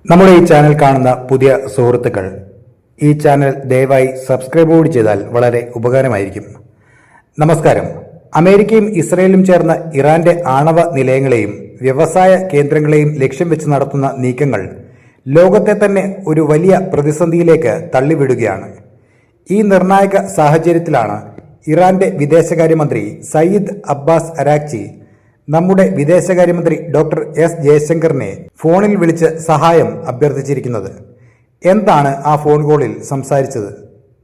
നമ്മുടെ ഈ ചാനൽ കാണുന്ന പുതിയ സുഹൃത്തുക്കൾ ഈ ചാനൽ ദയവായി സബ്സ്ക്രൈബ് കൂടി ചെയ്താൽ വളരെ ഉപകാരമായിരിക്കും. നമസ്കാരം. അമേരിക്കയും ഇസ്രയേലും ചേർന്ന് ഇറാന്റെ ആണവ നിലയങ്ങളെയും വ്യവസായ കേന്ദ്രങ്ങളെയും ലക്ഷ്യം വെച്ച് നടത്തുന്ന നീക്കങ്ങൾ ലോകത്തെ തന്നെ ഒരു വലിയ പ്രതിസന്ധിയിലേക്ക് തള്ളിവിടുകയാണ്. ഈ നിർണായക സാഹചര്യത്തിലാണ് ഇറാന്റെ വിദേശകാര്യമന്ത്രി സയ്യിദ് അബ്ബാസ് അരാക്ചി നമ്മുടെ വിദേശകാര്യമന്ത്രി ഡോക്ടർ എസ് ജയശങ്കറിനെ ഫോണിൽ വിളിച്ച് സഹായം അഭ്യർത്ഥിച്ചിരിക്കുന്നത്. എന്താണ് ആ ഫോൺ കോളിൽ സംസാരിച്ചത്?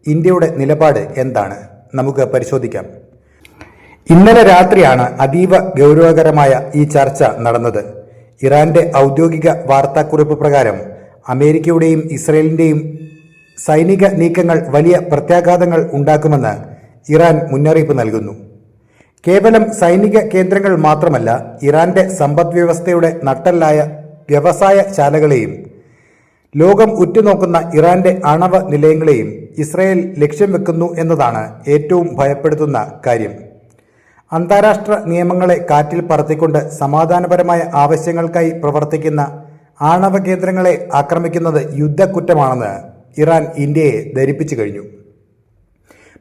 ഇന്ത്യയുടെ നിലപാട് എന്താണ്? നമുക്ക് പരിശോധിക്കാം. ഇന്നലെ രാത്രിയാണ് അതീവ ഗൗരവകരമായ ഈ ചർച്ച നടന്നത്. ഇറാന്റെ ഔദ്യോഗിക വാർത്താക്കുറിപ്പ് പ്രകാരം അമേരിക്കയുടെയും ഇസ്രയേലിന്റെയും സൈനിക നീക്കങ്ങൾ വലിയ പ്രത്യാഘാതങ്ങൾ ഉണ്ടാക്കുമെന്ന് ഇറാൻ മുന്നറിയിപ്പ് നൽകുന്നു. കേവലം സൈനിക കേന്ദ്രങ്ങൾ മാത്രമല്ല, ഇറാന്റെ സമ്പദ്വ്യവസ്ഥയുടെ നട്ടെല്ലായ വ്യവസായ ശാലകളെയും ലോകം ഉറ്റുനോക്കുന്ന ഇറാന്റെ ആണവ നിലയങ്ങളെയും ഇസ്രയേൽ ലക്ഷ്യം വെക്കുന്നു എന്നതാണ് ഏറ്റവും ഭയപ്പെടുത്തുന്ന കാര്യം. അന്താരാഷ്ട്ര നിയമങ്ങളെ കാറ്റിൽ പറത്തിക്കൊണ്ട് സമാധാനപരമായ ആവശ്യങ്ങൾക്കായി പ്രവർത്തിക്കുന്ന ആണവ കേന്ദ്രങ്ങളെ ആക്രമിക്കുന്നത് യുദ്ധക്കുറ്റമാണെന്ന് ഇറാൻ ഇന്ത്യയെ ധരിപ്പിച്ചു കഴിഞ്ഞു.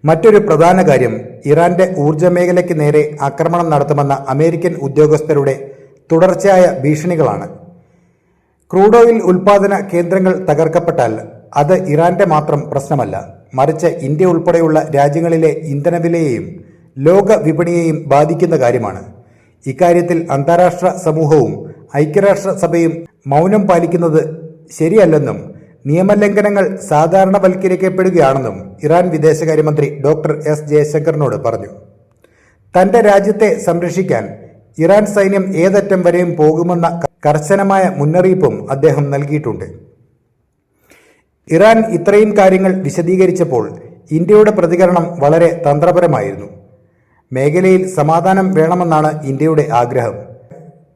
മറ്റൊരു പ്രധാന കാര്യം, ഇറാന്റെ ഊർജ്ജ മേഖലയ്ക്ക് നേരെ ആക്രമണം നടത്തുമെന്ന അമേരിക്കൻ ഉദ്യോഗസ്ഥരുടെ തുടർച്ചയായ ഭീഷണികളാണ്. ക്രൂഡ് ഓയിൽ ഉൽപാദന കേന്ദ്രങ്ങൾ തകർക്കപ്പെട്ടാൽ അത് ഇറാന്റെ മാത്രം പ്രശ്നമല്ല, മറിച്ച് ഇന്ത്യ ഉൾപ്പെടെയുള്ള രാജ്യങ്ങളിലെ ഇന്ധനവിലയെയും ലോക വിപണിയെയും ബാധിക്കുന്ന കാര്യമാണ്. ഇക്കാര്യത്തിൽ അന്താരാഷ്ട്ര സമൂഹവും ഐക്യരാഷ്ട്രസഭയും മൗനം പാലിക്കുന്നത് ശരിയല്ലെന്നും നിയമലംഘനങ്ങൾ സാധാരണവൽക്കരിക്കപ്പെടുകയാണെന്നും ഇറാൻ വിദേശകാര്യമന്ത്രി ഡോക്ടർ എസ് ജയശങ്കറിനോട് പറഞ്ഞു. തന്റെ രാജ്യത്തെ സംരക്ഷിക്കാൻ ഇറാൻ സൈന്യം ഏതറ്റം വരെയും പോകുമെന്ന കർശനമായ മുന്നറിയിപ്പും അദ്ദേഹം നൽകിയിട്ടുണ്ട്. ഇറാൻ ഇത്രയും കാര്യങ്ങൾ വിശദീകരിച്ചപ്പോൾ ഇന്ത്യയുടെ പ്രതികരണം വളരെ തന്ത്രപരമായിരുന്നു. മേഖലയിൽ സമാധാനം വേണമെന്നാണ് ഇന്ത്യയുടെ ആഗ്രഹം.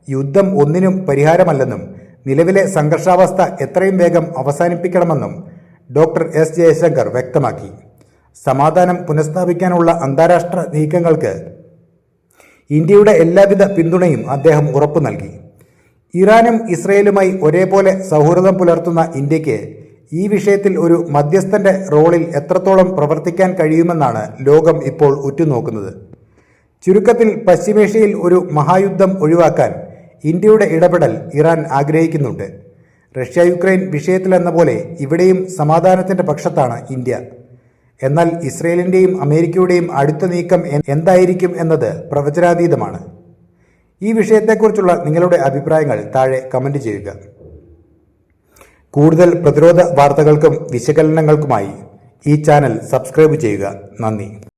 യുദ്ധം ഒന്നിനും പരിഹാരമല്ലെന്നും നിലവിലെ സംഘർഷാവസ്ഥ എത്രയും വേഗം അവസാനിപ്പിക്കണമെന്നും ഡോക്ടർ എസ് ജയശങ്കർ വ്യക്തമാക്കി. സമാധാനം പുനഃസ്ഥാപിക്കാനുള്ള അന്താരാഷ്ട്ര നീക്കങ്ങൾക്ക് ഇന്ത്യയുടെ എല്ലാവിധ പിന്തുണയും അദ്ദേഹം ഉറപ്പു നൽകി. ഇറാനും ഇസ്രയേലുമായി ഒരേപോലെ സൗഹൃദം പുലർത്തുന്ന ഇന്ത്യക്ക് ഈ വിഷയത്തിൽ ഒരു മധ്യസ്ഥന്റെ റോളിൽ എത്രത്തോളം പ്രവർത്തിക്കാൻ കഴിയുമെന്നാണ് ലോകം ഇപ്പോൾ ഉറ്റുനോക്കുന്നത്. ചുരുക്കത്തിൽ, പശ്ചിമേഷ്യയിൽ ഒരു മഹായുദ്ധം ഒഴിവാക്കാൻ ഇന്ത്യയുടെ ഇടപെടൽ ഇറാൻ ആഗ്രഹിക്കുന്നുണ്ട്. റഷ്യ യുക്രൈൻ വിഷയത്തിലെന്ന പോലെ ഇവിടെയും സമാധാനത്തിന്റെ പക്ഷത്താണ് ഇന്ത്യ. എന്നാൽ ഇസ്രയേലിന്റെയും അമേരിക്കയുടെയും അടുത്ത നീക്കം എന്തായിരിക്കും എന്നത് പ്രവചനാതീതമാണ്. ഈ വിഷയത്തെക്കുറിച്ചുള്ള നിങ്ങളുടെ അഭിപ്രായങ്ങൾ താഴെ കമന്റ് ചെയ്യുക. കൂടുതൽ പ്രതിരോധ വാർത്തകൾക്കും വിശകലനങ്ങൾക്കുമായി ഈ ചാനൽ സബ്സ്ക്രൈബ് ചെയ്യുക. നന്ദി.